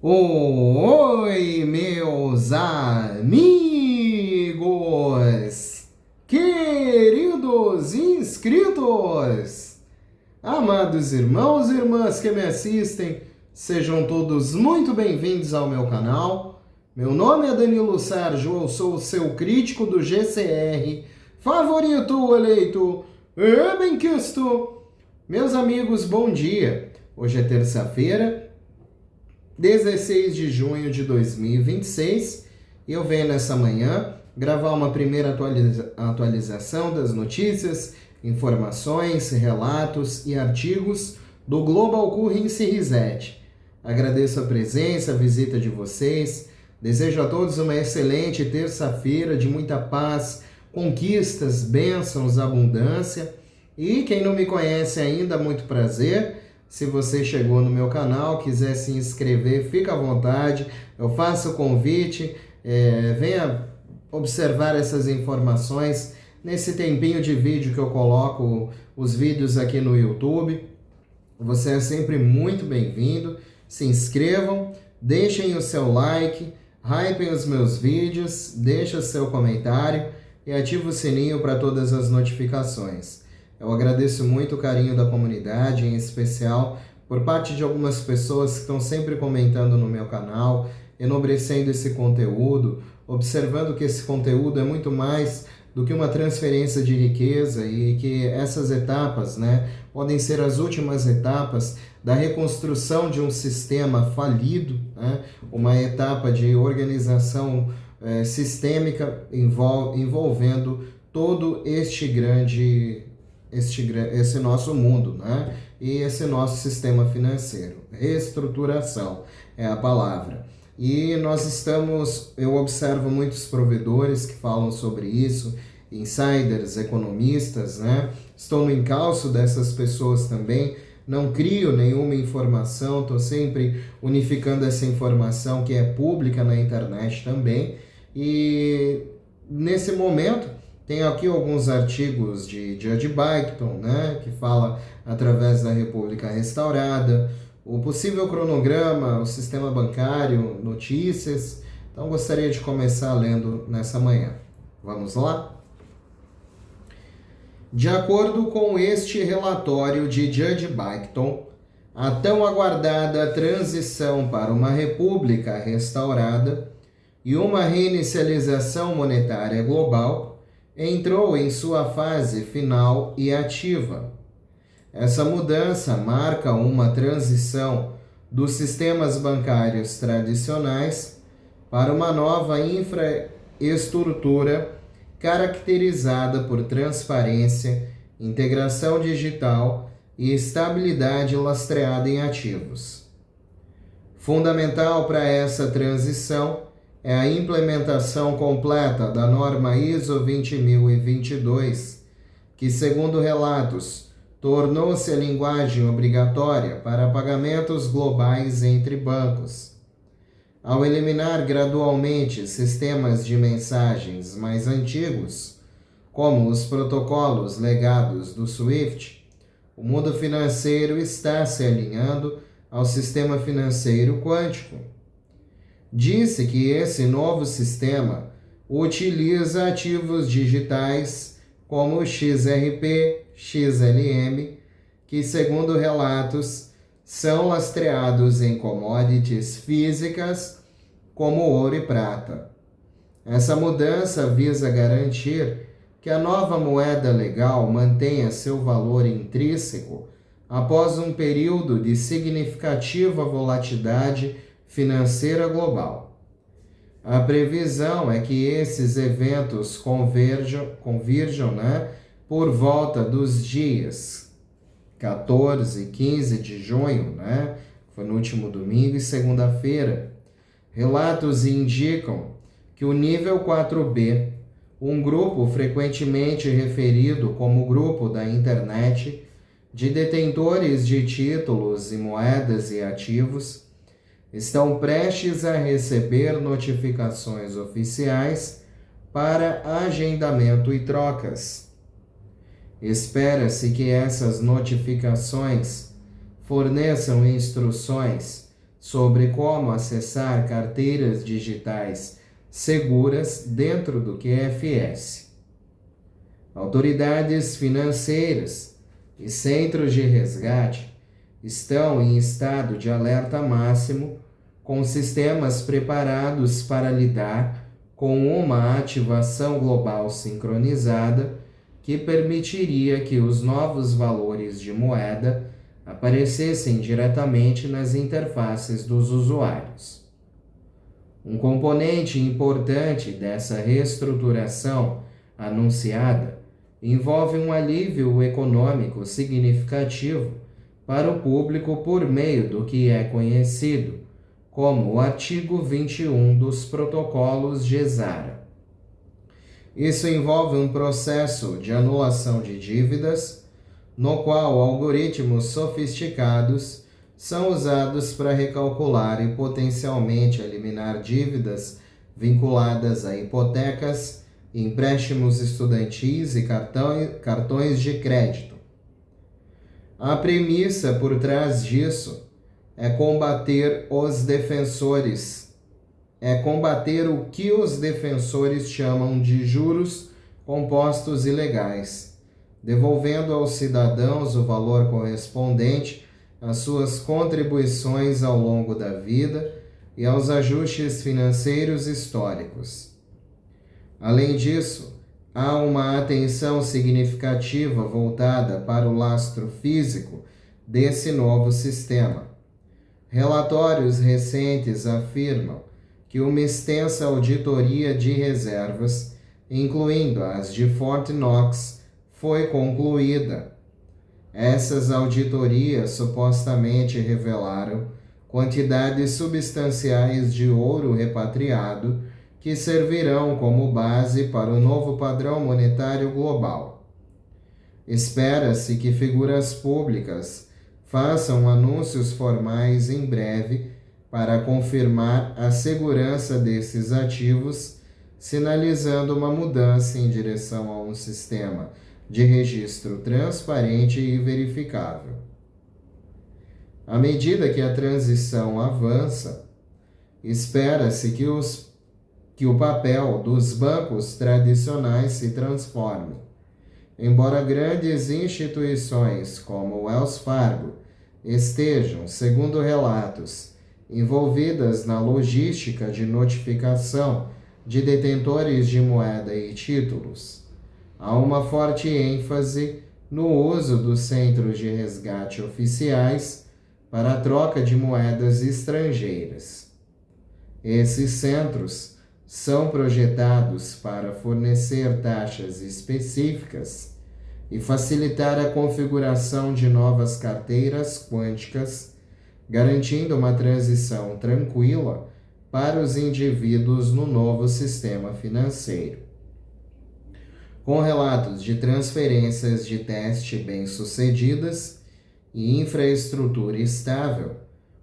Oi, meus amigos, queridos inscritos, amados irmãos e irmãs que me assistem, sejam todos muito bem-vindos ao meu canal. Meu nome é Danilo Sérgio, eu sou o seu crítico do GCR, favorito eleito e benquisto. Meus amigos, bom dia. Hoje é terça-feira, 16 de junho de 2026, e eu venho nessa manhã gravar uma primeira atualização das notícias, informações, relatos e artigos do Global Currency Reset. Agradeço a presença, a visita de vocês, desejo a todos uma excelente terça-feira de muita paz, conquistas, bênçãos, abundância, e quem não me conhece ainda, muito prazer. Se você chegou no meu canal, quiser se inscrever, fica à vontade, eu faço o convite, venha observar essas informações nesse tempinho de vídeo que eu coloco os vídeos aqui no YouTube. Você é sempre muito bem-vindo, se inscrevam, deixem o seu like, hypem os meus vídeos, deixem o seu comentário e ative o sininho para todas as notificações. Eu agradeço muito o carinho da comunidade, em especial por parte de algumas pessoas que estão sempre comentando no meu canal, enobrecendo esse conteúdo, observando que esse conteúdo é muito mais do que uma transferência de riqueza e que essas etapas, podem ser as últimas etapas da reconstrução de um sistema falido, uma etapa de organização sistêmica envolvendo todo esse nosso mundo, e esse nosso sistema financeiro. Reestruturação é a palavra. E eu observo muitos provedores que falam sobre isso, insiders, economistas, Estou no encalço dessas pessoas também, não crio nenhuma informação, estou sempre unificando essa informação que é pública na internet também. E nesse momento, tem aqui alguns artigos de Judge Byington, que fala através da República Restaurada, o possível cronograma, o sistema bancário, notícias. Então gostaria de começar lendo nessa manhã. Vamos lá? De acordo com este relatório de Judge Byington, a tão aguardada transição para uma república restaurada e uma reinicialização monetária global entrou em sua fase final e ativa. Essa mudança marca uma transição dos sistemas bancários tradicionais para uma nova infraestrutura caracterizada por transparência, integração digital e estabilidade lastreada em ativos. Fundamental para essa transição é a implementação completa da norma ISO 20022, que, segundo relatos, tornou-se a linguagem obrigatória para pagamentos globais entre bancos. Ao eliminar gradualmente sistemas de mensagens mais antigos, como os protocolos legados do SWIFT, o mundo financeiro está se alinhando ao sistema financeiro quântico. Disse que esse novo sistema utiliza ativos digitais como o XRP, XLM, que, segundo relatos, são lastreados em commodities físicas como ouro e prata. Essa mudança visa garantir que a nova moeda legal mantenha seu valor intrínseco após um período de significativa volatilidade financeira global. A previsão é que esses eventos convirjam, por volta dos dias 14 e 15 de junho, foi no último domingo e segunda-feira. Relatos indicam que o nível 4B, um grupo frequentemente referido como grupo da internet de detentores de títulos e moedas e ativos, estão prestes a receber notificações oficiais para agendamento e trocas. Espera-se que essas notificações forneçam instruções sobre como acessar carteiras digitais seguras dentro do QFS. Autoridades financeiras e centros de resgate estão em estado de alerta máximo, com sistemas preparados para lidar com uma ativação global sincronizada que permitiria que os novos valores de moeda aparecessem diretamente nas interfaces dos usuários. Um componente importante dessa reestruturação anunciada envolve um alívio econômico significativo para o público por meio do que é conhecido como o artigo 21 dos protocolos GESARA. Isso envolve um processo de anulação de dívidas, no qual algoritmos sofisticados são usados para recalcular e potencialmente eliminar dívidas vinculadas a hipotecas, empréstimos estudantis e cartões de crédito. A premissa por trás disso é combater o que os defensores chamam de juros compostos ilegais, devolvendo aos cidadãos o valor correspondente às suas contribuições ao longo da vida e aos ajustes financeiros históricos. Além disso, há uma atenção significativa voltada para o lastro físico desse novo sistema. Relatórios recentes afirmam que uma extensa auditoria de reservas, incluindo as de Fort Knox, foi concluída. Essas auditorias supostamente revelaram quantidades substanciais de ouro repatriado que servirão como base para o novo padrão monetário global. Espera-se que figuras públicas façam anúncios formais em breve para confirmar a segurança desses ativos, sinalizando uma mudança em direção a um sistema de registro transparente e verificável. À medida que a transição avança, espera-se que o papel dos bancos tradicionais se transforme. Embora grandes instituições como Wells Fargo estejam, segundo relatos, envolvidas na logística de notificação de detentores de moeda e títulos, há uma forte ênfase no uso dos centros de resgate oficiais para a troca de moedas estrangeiras. Esses centros são projetados para fornecer taxas específicas e facilitar a configuração de novas carteiras quânticas, garantindo uma transição tranquila para os indivíduos no novo sistema financeiro. Com relatos de transferências de teste bem-sucedidas e infraestrutura estável,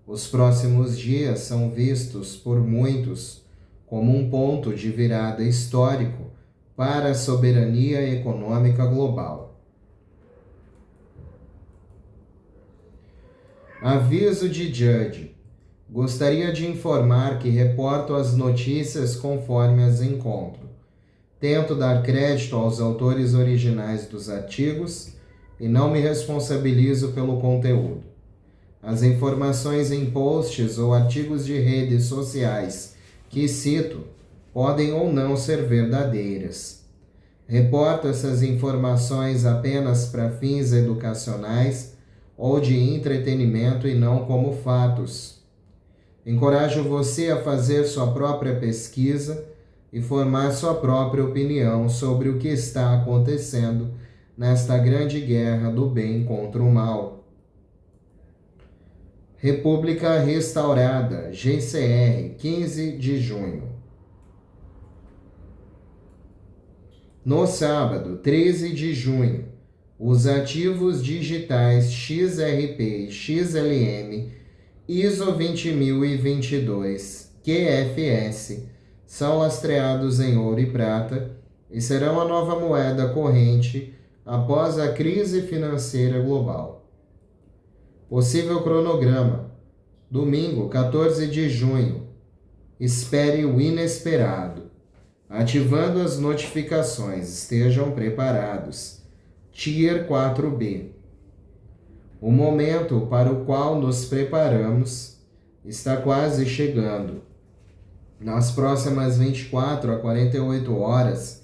os próximos dias são vistos por muitos como um ponto de virada histórico para a soberania econômica global. Aviso de Judge. Gostaria de informar que reporto as notícias conforme as encontro. Tento dar crédito aos autores originais dos artigos e não me responsabilizo pelo conteúdo. As informações em posts ou artigos de redes sociais que cito podem ou não ser verdadeiras. Reporto essas informações apenas para fins educacionais ou de entretenimento e não como fatos. Encorajo você a fazer sua própria pesquisa e formar sua própria opinião sobre o que está acontecendo nesta grande guerra do bem contra o mal. República Restaurada, GCR, 15 de junho. No sábado, 13 de junho, os ativos digitais XRP e XLM ISO 20022 QFS são lastreados em ouro e prata e serão a nova moeda corrente após a crise financeira global. Possível cronograma. Domingo, 14 de junho. Espere o inesperado. Ativando as notificações. Estejam preparados. Tier 4B. O momento para o qual nos preparamos está quase chegando. Nas próximas 24 a 48 horas,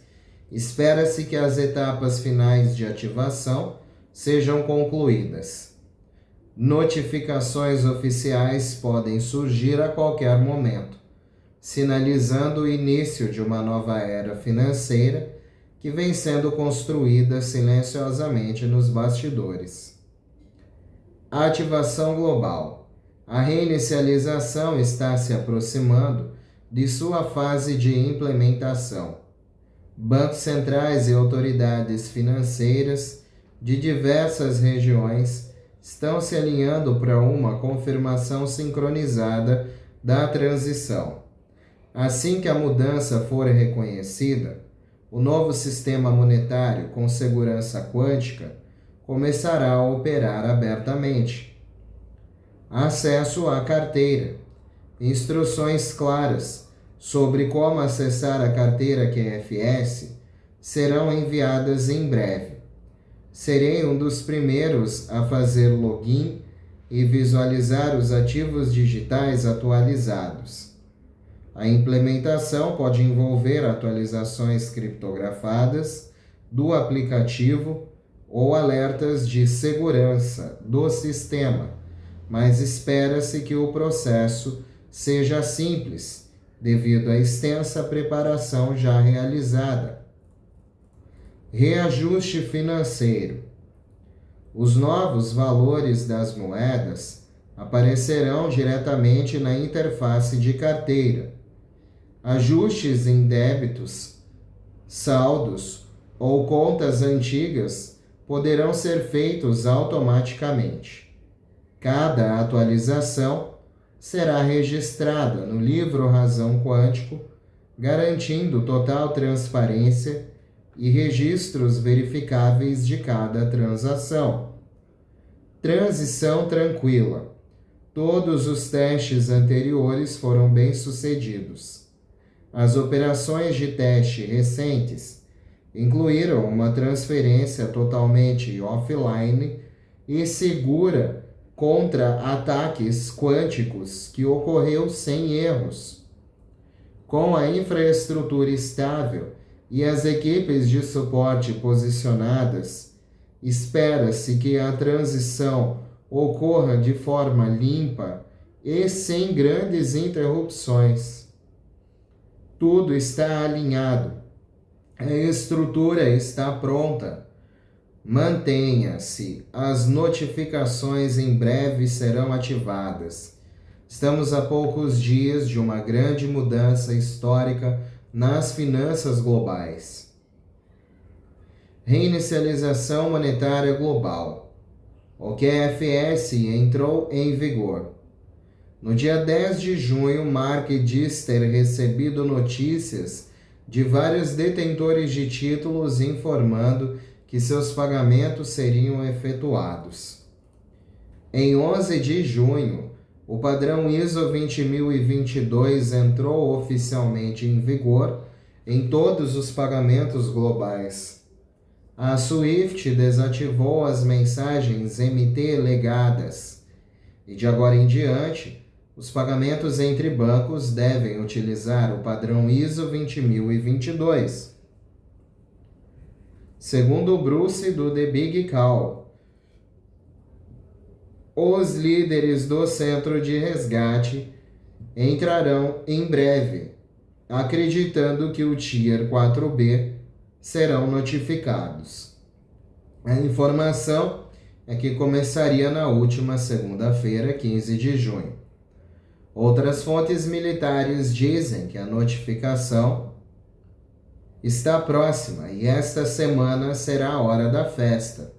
espera-se que as etapas finais de ativação sejam concluídas. Notificações oficiais podem surgir a qualquer momento, sinalizando o início de uma nova era financeira que vem sendo construída silenciosamente nos bastidores. A ativação global. A reinicialização está se aproximando de sua fase de implementação. Bancos centrais e autoridades financeiras de diversas regiões estão se alinhando para uma confirmação sincronizada da transição. Assim que a mudança for reconhecida, o novo sistema monetário com segurança quântica começará a operar abertamente. Acesso à carteira. Instruções claras sobre como acessar a carteira QFS serão enviadas em breve. Serei um dos primeiros a fazer login e visualizar os ativos digitais atualizados. A implementação pode envolver atualizações criptografadas do aplicativo ou alertas de segurança do sistema, mas espera-se que o processo seja simples, devido à extensa preparação já realizada. Reajuste financeiro. Os novos valores das moedas aparecerão diretamente na interface de carteira. Ajustes em débitos, saldos ou contas antigas poderão ser feitos automaticamente. Cada atualização será registrada no livro Razão Quântico, garantindo total transparência e registros verificáveis de cada transação. Transição tranquila. Todos os testes anteriores foram bem-sucedidos. As operações de teste recentes incluíram uma transferência totalmente offline e segura contra ataques quânticos que ocorreu sem erros. Com a infraestrutura estável e as equipes de suporte posicionadas, espera-se que a transição ocorra de forma limpa e sem grandes interrupções. Tudo está alinhado. A estrutura está pronta. Mantenha-se. As notificações em breve serão ativadas. Estamos a poucos dias de uma grande mudança histórica nas finanças globais. Reinicialização monetária global. O QFS entrou em vigor. No dia 10 de junho, Mark diz ter recebido notícias de vários detentores de títulos informando que seus pagamentos seriam efetuados. Em 11 de junho, o padrão ISO 20022 entrou oficialmente em vigor em todos os pagamentos globais. A SWIFT desativou as mensagens MT legadas e, de agora em diante, os pagamentos entre bancos devem utilizar o padrão ISO 20022. Segundo Bruce do The Big Call, os líderes do centro de resgate entrarão em breve, acreditando que o Tier 4B serão notificados. A informação é que começaria na última segunda-feira, 15 de junho. Outras fontes militares dizem que a notificação está próxima e esta semana será a hora da festa.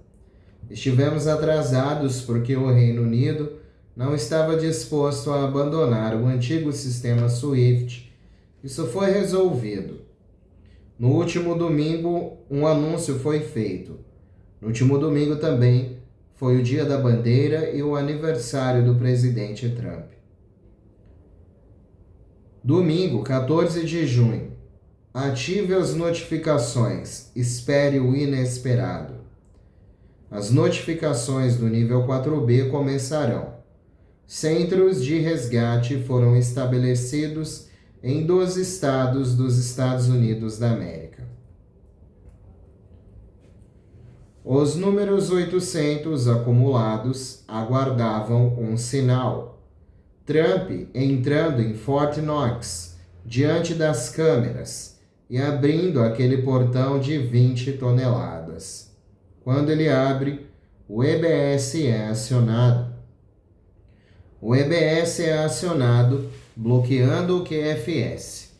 Estivemos atrasados porque o Reino Unido não estava disposto a abandonar o antigo sistema SWIFT. Isso foi resolvido. No último domingo, um anúncio foi feito. No último domingo também foi o Dia da Bandeira e o aniversário do presidente Trump. Domingo, 14 de junho. Ative as notificações. Espere o inesperado. As notificações do nível 4B começarão. Centros de resgate foram estabelecidos em 12 estados dos Estados Unidos da América. Os números 800 acumulados aguardavam um sinal. Trump entrando em Fort Knox, diante das câmeras, e abrindo aquele portão de 20 toneladas. Quando ele abre, o EBS é acionado. O EBS é acionado bloqueando o QFS.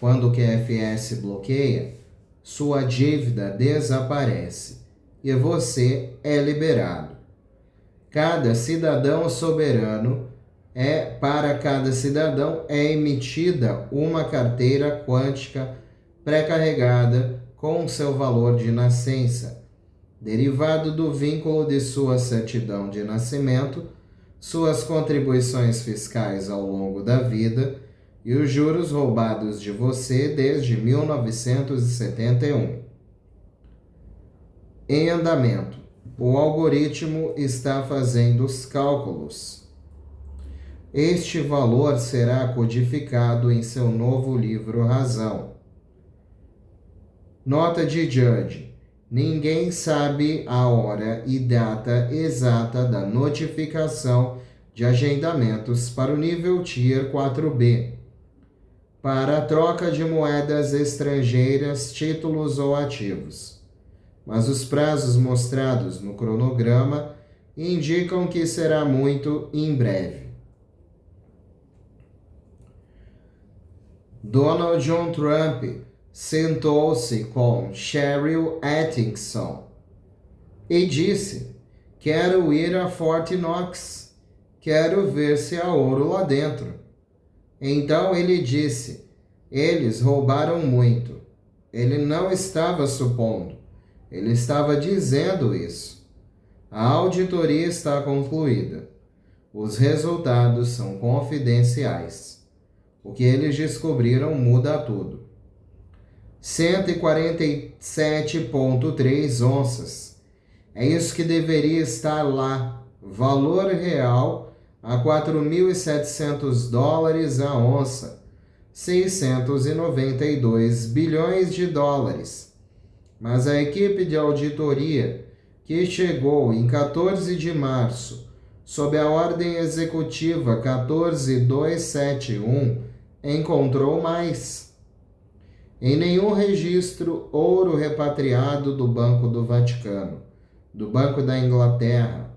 Quando o QFS bloqueia, sua dívida desaparece e você é liberado. Cada cidadão soberano para cada cidadão é emitida uma carteira quântica pré-carregada com seu valor de nascença, derivado do vínculo de sua certidão de nascimento, suas contribuições fiscais ao longo da vida e os juros roubados de você desde 1971. Em andamento. O algoritmo está fazendo os cálculos. Este valor será codificado em seu novo livro Razão. Nota de Judge. Ninguém sabe a hora e data exata da notificação de agendamentos para o nível Tier 4B, para a troca de moedas estrangeiras, títulos ou ativos. Mas os prazos mostrados no cronograma indicam que será muito em breve. Donald John Trump sentou-se com Cheryl Atkinson e disse: "Quero ir a Fort Knox, quero ver se há ouro lá dentro." Então ele disse: "Eles roubaram muito." Ele não estava supondo, ele estava dizendo isso. A auditoria está concluída. Os resultados são confidenciais. O que eles descobriram muda tudo. 147,3 onças. É isso que deveria estar lá. Valor real a $4.700 a onça. 692 bilhões de dólares. Mas a equipe de auditoria, que chegou em 14 de março, sob a ordem executiva 14271, encontrou mais. Em nenhum registro, ouro repatriado do Banco do Vaticano, do Banco da Inglaterra,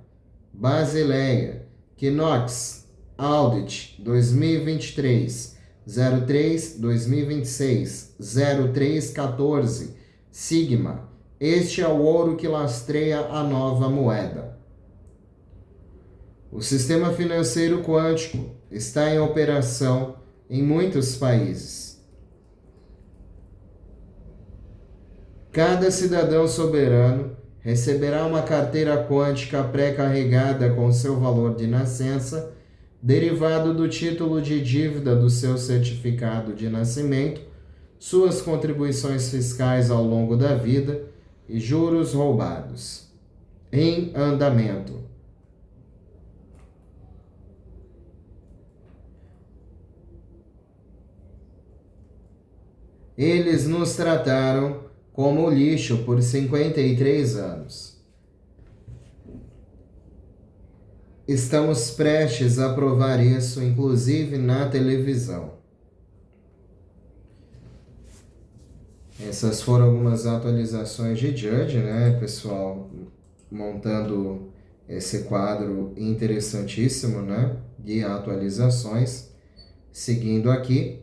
Basileia, Knox, Audit 2023, 03-2026, 0314, Sigma. Este é o ouro que lastreia a nova moeda. O sistema financeiro quântico está em operação em muitos países. Cada cidadão soberano receberá uma carteira quântica pré-carregada com seu valor de nascença, derivado do título de dívida do seu certificado de nascimento, suas contribuições fiscais ao longo da vida e juros roubados. Em andamento. Eles nos trataram como lixo por 53 anos. Estamos prestes a provar isso, inclusive na televisão. Essas foram algumas atualizações de Judge, né, pessoal? Montando esse quadro interessantíssimo, né, de atualizações. Seguindo aqui.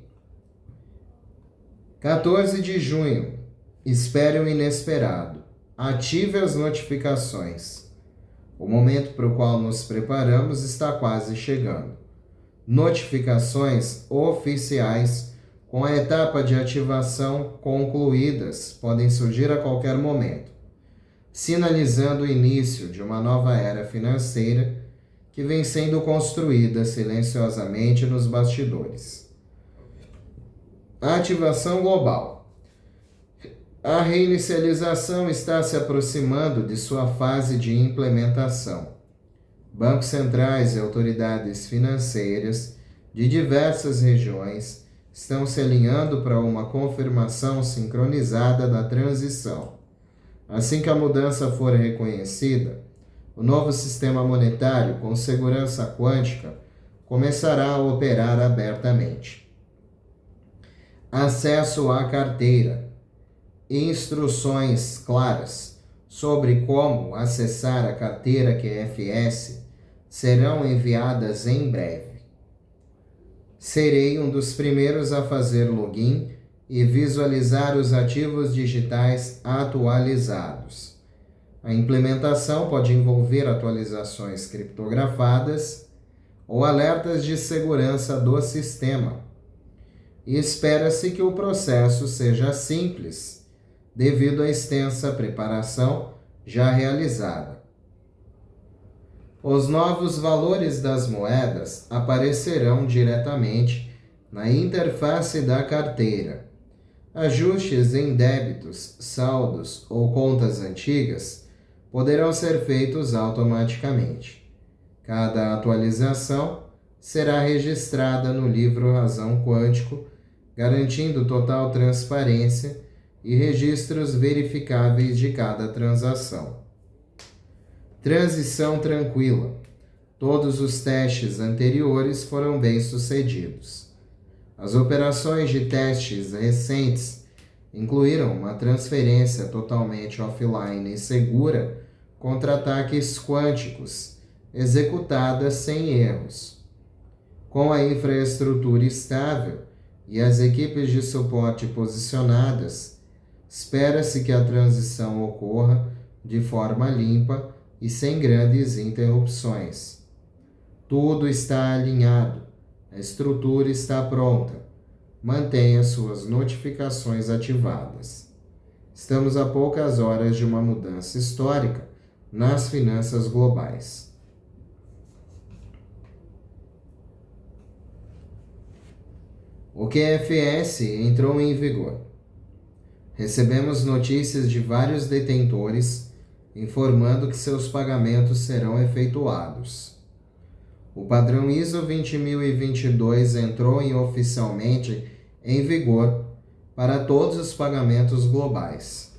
14 de junho. Espere o inesperado. Ative as notificações. O momento para o qual nos preparamos está quase chegando. Notificações oficiais com a etapa de ativação concluídas podem surgir a qualquer momento, sinalizando o início de uma nova era financeira que vem sendo construída silenciosamente nos bastidores. Ativação global. A reinicialização está se aproximando de sua fase de implementação. Bancos centrais e autoridades financeiras de diversas regiões estão se alinhando para uma confirmação sincronizada da transição. Assim que a mudança for reconhecida, o novo sistema monetário com segurança quântica começará a operar abertamente. Acesso à carteira. Instruções claras sobre como acessar a carteira QFS serão enviadas em breve. Serei um dos primeiros a fazer login e visualizar os ativos digitais atualizados. A implementação pode envolver atualizações criptografadas ou alertas de segurança do sistema. E espera-se que o processo seja simples, devido à extensa preparação já realizada. Os novos valores das moedas aparecerão diretamente na interface da carteira. Ajustes em débitos, saldos ou contas antigas poderão ser feitos automaticamente. Cada atualização será registrada no livro Razão Quântico, garantindo total transparência e registros verificáveis de cada transação. Transição tranquila. Todos os testes anteriores foram bem-sucedidos. As operações de testes recentes incluíram uma transferência totalmente offline e segura contra ataques quânticos, executada sem erros. Com a infraestrutura estável e as equipes de suporte posicionadas, espera-se que a transição ocorra de forma limpa e sem grandes interrupções. Tudo está alinhado, a estrutura está pronta. Mantenha suas notificações ativadas. Estamos a poucas horas de uma mudança histórica nas finanças globais. O QFS entrou em vigor. Recebemos notícias de vários detentores informando que seus pagamentos serão efetuados. O padrão ISO 20022 entrou oficialmente em vigor para todos os pagamentos globais.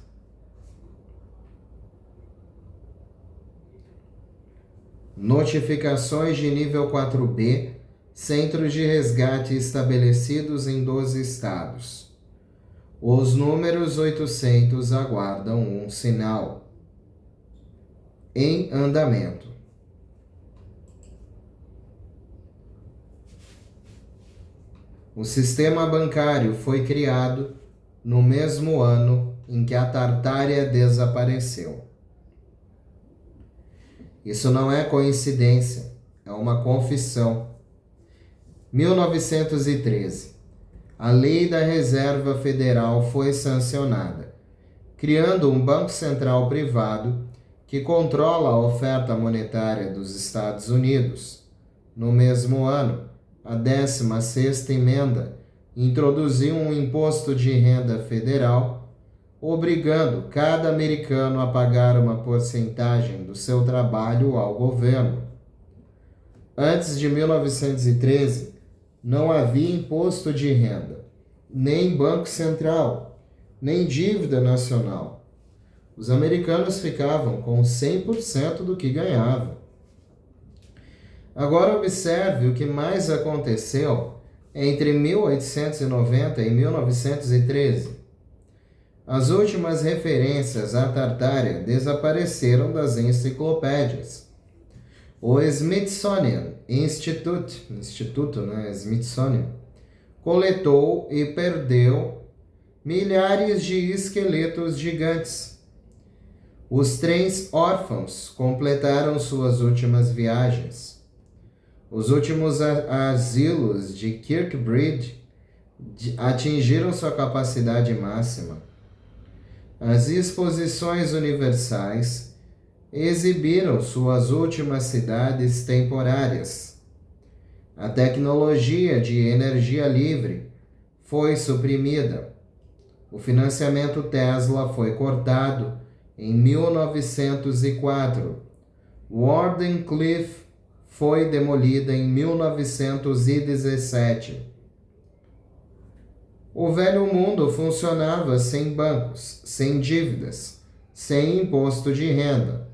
Notificações de nível 4B, centros de resgate estabelecidos em 12 estados. Os números 800 aguardam um sinal. Em andamento. O sistema bancário foi criado no mesmo ano em que a Tartária desapareceu. Isso não é coincidência, é uma confissão. 1913. A Lei da Reserva Federal foi sancionada, criando um banco central privado que controla a oferta monetária dos Estados Unidos. No mesmo ano, a 16ª emenda introduziu um imposto de renda federal, obrigando cada americano a pagar uma porcentagem do seu trabalho ao governo. Antes de 1913, não havia imposto de renda, nem banco central, nem dívida nacional. Os americanos ficavam com 100% do que ganhavam. Agora observe o que mais aconteceu entre 1890 e 1913. As últimas referências à Tartária desapareceram das enciclopédias. O Smithsonian Smithsonian, coletou e perdeu milhares de esqueletos gigantes. Os trens órfãos completaram suas últimas viagens. Os últimos asilos de Kirkbride atingiram sua capacidade máxima. As exposições universais exibiram suas últimas cidades temporárias. A tecnologia de energia livre foi suprimida. O financiamento Tesla foi cortado em 1904. Wardenclyffe foi demolida em 1917. O velho mundo funcionava sem bancos, sem dívidas, sem imposto de renda.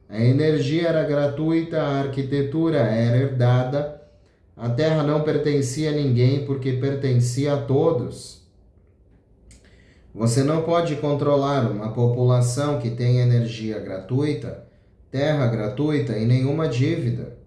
A energia era gratuita, a arquitetura era herdada, a terra não pertencia a ninguém porque pertencia a todos. Você não pode controlar uma população que tem energia gratuita, terra gratuita e nenhuma dívida.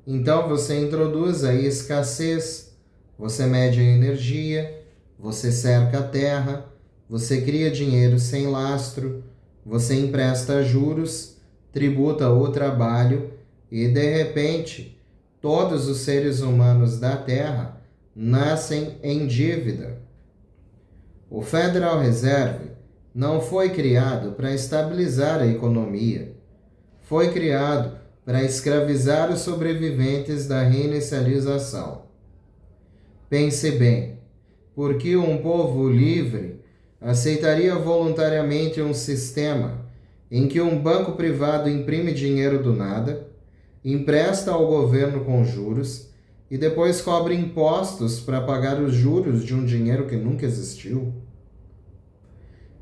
Então você introduz a escassez, você mede a energia, você cerca a terra, você cria dinheiro sem lastro, você empresta juros, tributa o trabalho e, de repente, todos os seres humanos da Terra nascem em dívida. O Federal Reserve não foi criado para estabilizar a economia. Foi criado para escravizar os sobreviventes da reinicialização. Pense bem, por que um povo livre aceitaria voluntariamente um sistema em que um banco privado imprime dinheiro do nada, empresta ao governo com juros e depois cobra impostos para pagar os juros de um dinheiro que nunca existiu?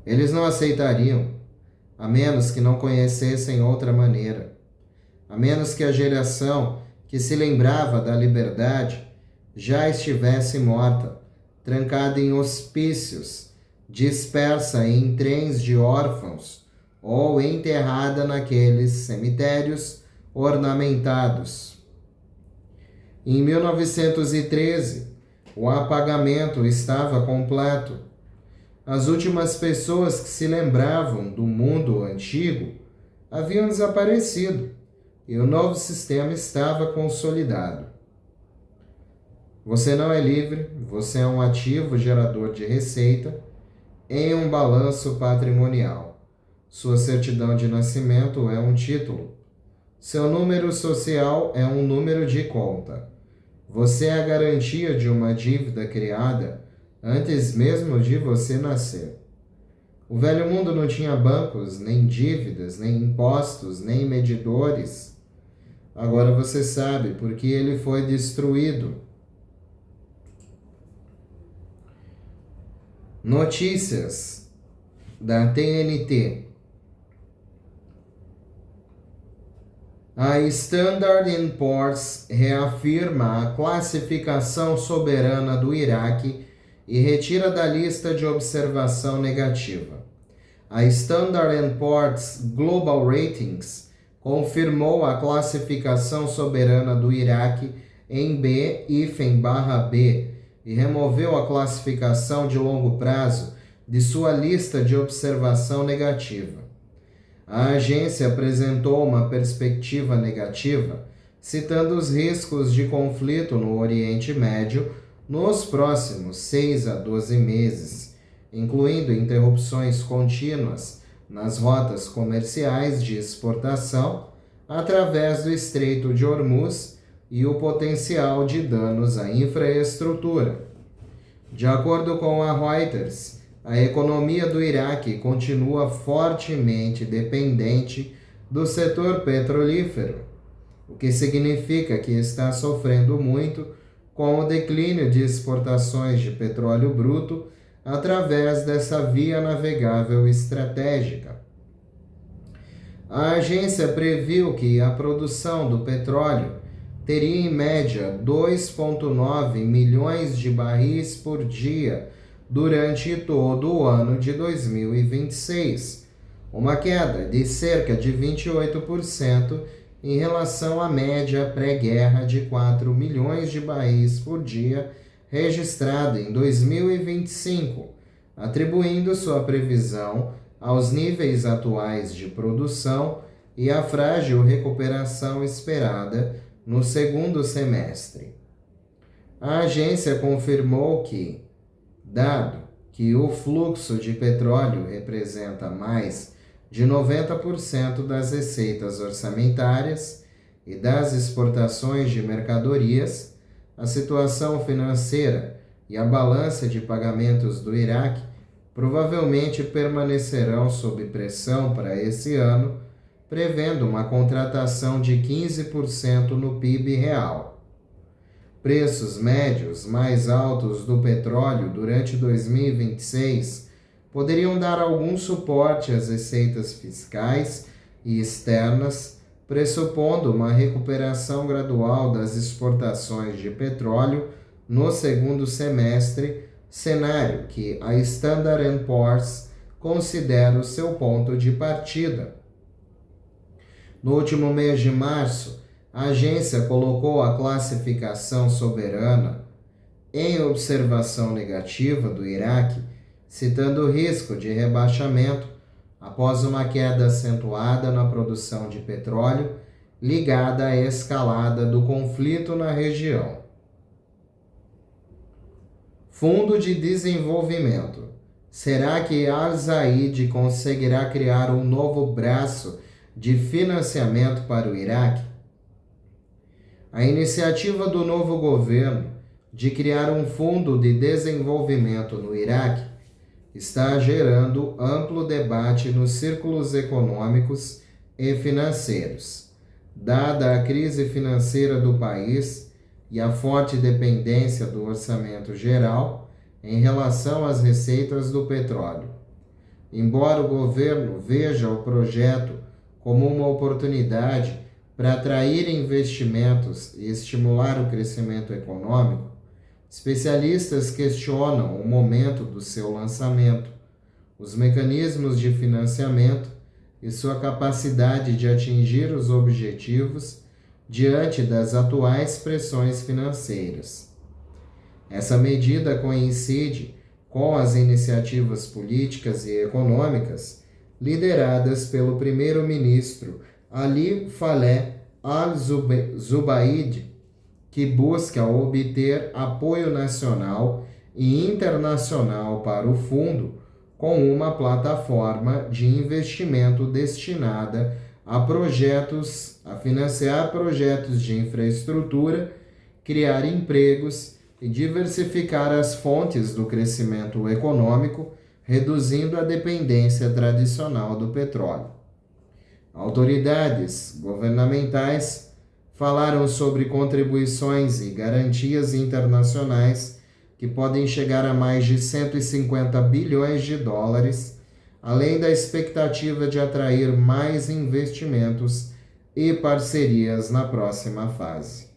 Eles não aceitariam, a menos que não conhecessem outra maneira, a menos que a geração que se lembrava da liberdade já estivesse morta, trancada em hospícios, dispersa em trens de órfãos ou enterrada naqueles cemitérios ornamentados. Em 1913, o apagamento estava completo. As últimas pessoas que se lembravam do mundo antigo haviam desaparecido e o novo sistema estava consolidado. Você não é livre, você é um ativo gerador de receita em um balanço patrimonial. Sua certidão de nascimento é um título. Seu número social é um número de conta. Você é a garantia de uma dívida criada antes mesmo de você nascer. O velho mundo não tinha bancos, nem dívidas, nem impostos, nem medidores. Agora você sabe porque ele foi destruído. Notícias da TNT. A Standard & Poor's reafirma a classificação soberana do Iraque e retira da lista de observação negativa. A Standard & Poor's Global Ratings confirmou a classificação soberana do Iraque em B-B e removeu a classificação de longo prazo de sua lista de observação negativa. A agência apresentou uma perspectiva negativa, citando os riscos de conflito no Oriente Médio nos próximos 6 a 12 meses, incluindo interrupções contínuas nas rotas comerciais de exportação através do Estreito de Hormuz e o potencial de danos à infraestrutura. De acordo com a Reuters, a economia do Iraque continua fortemente dependente do setor petrolífero, o que significa que está sofrendo muito com o declínio de exportações de petróleo bruto através dessa via navegável estratégica. A agência previu que a produção do petróleo teria em média 2,9 milhões de barris por dia durante todo o ano de 2026, uma queda de cerca de 28% em relação à média pré-guerra de 4 milhões de barris por dia registrada em 2025, atribuindo sua previsão aos níveis atuais de produção e à frágil recuperação esperada no segundo semestre. A agência confirmou que, dado que o fluxo de petróleo representa mais de 90% das receitas orçamentárias e das exportações de mercadorias, a situação financeira e a balança de pagamentos do Iraque provavelmente permanecerão sob pressão para esse ano, prevendo uma contratação de 15% no PIB real. Preços médios mais altos do petróleo durante 2026 poderiam dar algum suporte às receitas fiscais e externas, pressupondo uma recuperação gradual das exportações de petróleo no segundo semestre, cenário que a Standard & Poor's considera o seu ponto de partida. No último mês de março, a agência colocou a classificação soberana em observação negativa do Iraque, citando o risco de rebaixamento após uma queda acentuada na produção de petróleo ligada à escalada do conflito na região. Fundo de Desenvolvimento. Será que Al-Zaid conseguirá criar um novo braço de financiamento para o Iraque? A iniciativa do novo governo de criar um fundo de desenvolvimento no Iraque está gerando amplo debate nos círculos econômicos e financeiros. Dada a crise financeira do país e a forte dependência do orçamento geral em relação às receitas do petróleo. Embora o governo veja o projeto como uma oportunidade para atrair investimentos e estimular o crescimento econômico, especialistas questionam o momento do seu lançamento, os mecanismos de financiamento e sua capacidade de atingir os objetivos diante das atuais pressões financeiras. Essa medida coincide com as iniciativas políticas e econômicas lideradas pelo primeiro-ministro Ali Faleh Al-Zubaidi, que busca obter apoio nacional e internacional para o fundo com uma plataforma de investimento destinada a financiar projetos de infraestrutura, criar empregos e diversificar as fontes do crescimento econômico, reduzindo a dependência tradicional do petróleo. Autoridades governamentais falaram sobre contribuições e garantias internacionais que podem chegar a mais de 150 bilhões de dólares, além da expectativa de atrair mais investimentos e parcerias na próxima fase.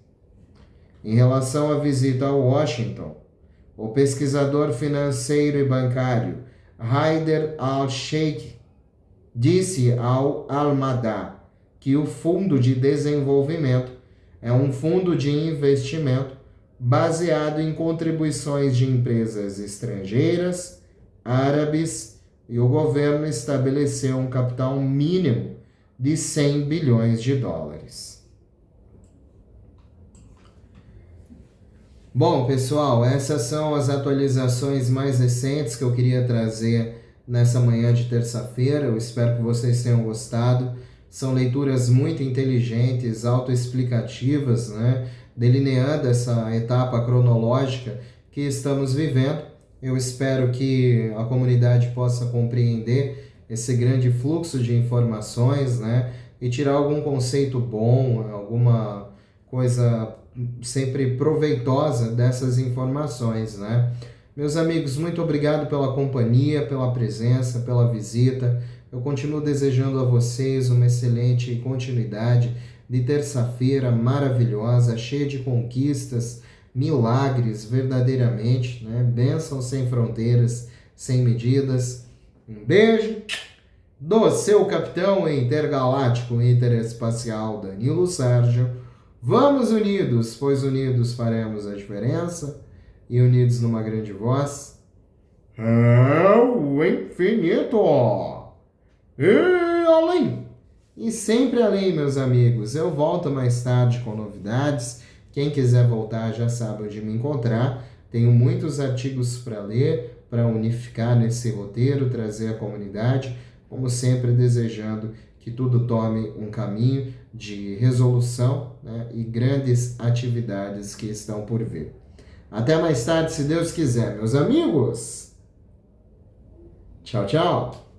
Em relação à visita a Washington, o pesquisador financeiro e bancário Haider Al-Sheikh disse ao Al-Madá que o Fundo de Desenvolvimento é um fundo de investimento baseado em contribuições de empresas estrangeiras, árabes, e o governo estabeleceu um capital mínimo de 100 bilhões de dólares. Bom, pessoal, essas são as atualizações mais recentes que eu queria trazer nessa manhã de terça-feira. Eu espero que vocês tenham gostado. São leituras muito inteligentes, autoexplicativas, né? Delineando essa etapa cronológica que estamos vivendo. Eu espero que a comunidade possa compreender esse grande fluxo de informações, né? E tirar algum conceito bom, alguma coisa sempre proveitosa dessas informações, né? Meus amigos, muito obrigado pela companhia, pela presença, pela visita. Eu continuo desejando a vocês uma excelente continuidade de terça-feira maravilhosa, cheia de conquistas, milagres verdadeiramente, né? Bênçãos sem fronteiras, sem medidas. Um beijo do seu capitão intergaláctico interespacial Danilo Sérgio. Vamos unidos, pois unidos faremos a diferença, e unidos numa grande voz, ao infinito e além. E sempre além, meus amigos. Eu volto mais tarde com novidades. Quem quiser voltar já sabe onde me encontrar. Tenho muitos artigos para ler, para unificar nesse roteiro, trazer a comunidade, como sempre desejando que tudo tome um caminho de resolução, né, e grandes atividades que estão por vir. Até mais tarde, se Deus quiser, meus amigos. Tchau, tchau.